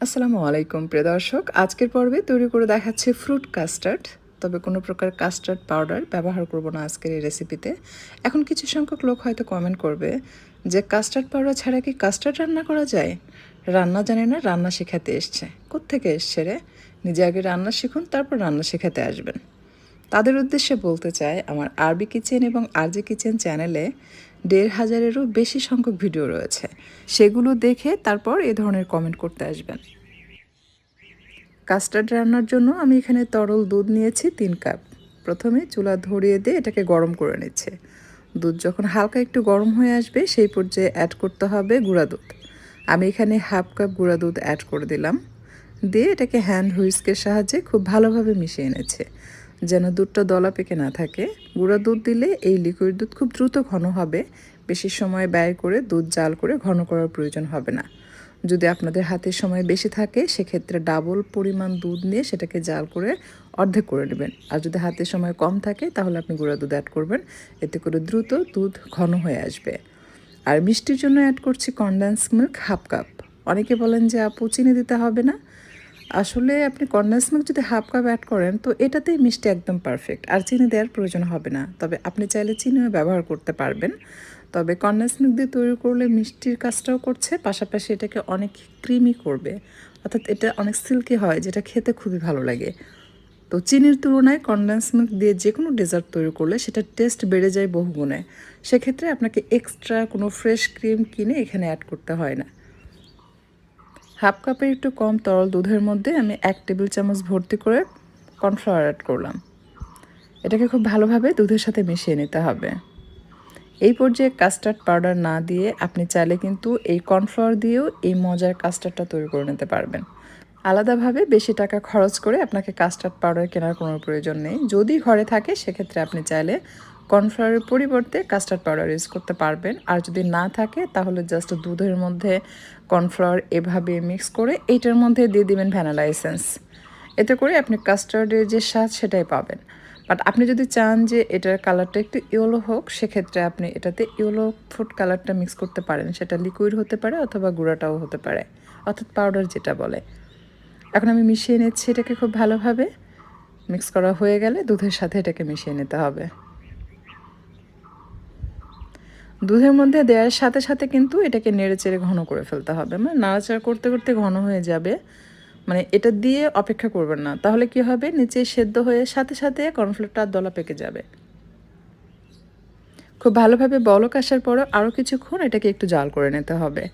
আসসালামু আলাইকুম প্রিয় দর্শক, আজকের পর্বে তৈরি করে দেখাচ্ছি ফ্রুট কাস্টার্ড। তবে কোনো প্রকার কাস্টার্ড পাউডার ব্যবহার করব না আজকের এই রেসিপিতে। এখন কিছু সংখ্যক লোক হয়তো কমেন্ট করবে যে কাস্টার্ড পাউডার ছাড়া কি কাস্টার্ড রান্না করা যায়? রান্না জানে না, রান্না শেখাতে এসছে। কোত্থেকে এসছে রে? নিজে আগে রান্না শিখুন, তারপর রান্না শেখাতে আসবেন। তাদের উদ্দেশ্যে বলতে চাই, আমার আরবি কিচেন এবং আরজে কিচেন চ্যানেলে ১,৫০০-এরও বেশি সংখ্যক ভিডিও রয়েছে। সেগুলো দেখে তারপর এ ধরনের কমেন্ট করতে আসবেন। কাস্টার্ড রান্নার জন্য আমি এখানে তরল দুধ নিয়েছি ৩ কাপ। প্রথমে চুলা ধরিয়ে দিয়ে এটাকে গরম করে নিচ্ছে। দুধ যখন হালকা একটু গরম হয়ে আসবে সেই পর্যায়ে অ্যাড করতে হবে গুঁড়া দুধ। আমি এখানে হাফ কাপ গুঁড়া দুধ অ্যাড করে দিলাম। দিয়ে এটাকে হ্যান্ড হুইস্কের সাহায্যে খুব ভালোভাবে মিশিয়ে এনেছে, যেন দুধটা দলা পেকে না থাকে। গুঁড়া দুধ দিলে এই লিকুইড দুধ খুব দ্রুত ঘন হবে। বেশি সময় ব্যয় করে দুধ জাল করে ঘন করার প্রয়োজন হবে না। যদি আপনাদের হাতে সময় বেশি থাকে সেক্ষেত্রে ডাবল পরিমাণ দুধ নিয়ে সেটাকে জাল করে অর্ধেক করে নেবেন। আর যদি হাতে সময় কম থাকে তাহলে আপনি গুঁড়া দুধ অ্যাড করবেন, এতে করে দ্রুত দুধ ঘন হয়ে আসবে। আর মিষ্টির জন্য অ্যাড করছি কনডেন্স মিল্ক হাফ কাপ। অনেকে বলেন যে আপু চিনি দিতে হবে না। আসলে আপনি কনডেন্স মিল্ক যদি হাফ কাপ অ্যাড করেন তো এটাতেই মিষ্টি একদম পারফেক্ট, আর চিনি দেওয়ার প্রয়োজন হবে না। তবে আপনি চাইলে চিনিও ব্যবহার করতে পারবেন। তবে কনডেন্স মিল্ক দিয়ে তৈরি করলে মিষ্টির কাজটাও করছে, পাশাপাশি এটাকে অনেক ক্রিমি করবে, অর্থাৎ এটা অনেক সিল্কি হয়, যেটা খেতে খুবই ভালো লাগে। তো চিনির তুলনায় কনডেন্স মিল্ক দিয়ে যে কোনো ডেজার্ট তৈরি করলে সেটার টেস্ট বেড়ে যায় বহুগুণে। সেক্ষেত্রে আপনাকে এক্সট্রা কোনো ফ্রেশ ক্রিম কিনে এখানে অ্যাড করতে হয় না। হাফ কাপের একটু কম তরল দুধের মধ্যে আমি 1 টেবিল চামচ ভর্তি করে কর্নফ্লাওয়ার অ্যাড করলাম। এটাকে খুব ভালোভাবে দুধের সাথে মিশিয়ে নিতে হবে। এই পর্যায়ে কাস্টার্ড পাউডার না দিয়ে আপনি চাইলে কিন্তু এই কর্নফ্লাওয়ার দিয়েও এই মজার কাস্টার্ডটা তৈরি করে নিতে পারবেন। আলাদাভাবে বেশি টাকা খরচ করে আপনাকে কাস্টার্ড পাউডার কেনার কোনো প্রয়োজন নেই। যদি ঘরে থাকে সেক্ষেত্রে আপনি চাইলে কর্নফ্লাওয়ারের পরিবর্তে কাস্টার্ড পাউডার ইউজ করতে পারবেন। আর যদি না থাকে তাহলে জাস্ট দুধের মধ্যে কর্নফ্লাওয়ার এভাবে মিক্স করে এইটার মধ্যে দিয়ে দিবেন ভ্যানিলা এসেন্স। এতে করে আপনি কাস্টার্ডের যে স্বাদ সেটাই পাবেন। বাট আপনি যদি চান যে এটার কালারটা একটু ইয়েলো হোক, সেক্ষেত্রে আপনি এটাতে ইয়েলো ফুড কালারটা মিক্স করতে পারেন। সেটা লিকুইড হতে পারে অথবা গুঁড়াটাও হতে পারে, অর্থাৎ পাউডার যেটা বলে। এখন আমি মিশিয়ে নিচ্ছি এটাকে খুব ভালোভাবে। মিক্স করা হয়ে গেলে দুধের সাথে এটাকে মিশিয়ে নিতে হবে। দুধের মধ্যে দেওয়ার সাথে সাথে কিন্তু এটাকে নেড়েচেড়ে ঘন করে ফেলতে হবে। মানে নাড়াচাড়া করতে করতে ঘন হয়ে যাবে। মানে এটা দিয়ে অপেক্ষা করবেন না, তাহলে কি হবে, নিচে সেদ্ধ হয়ে সাথে সাথে কর্নফ্লোরটা দলা পেকে যাবে। খুব ভালোভাবে বলক আসার পরে আরও কিছুক্ষণ এটাকে একটু জাল করে নিতে হবে।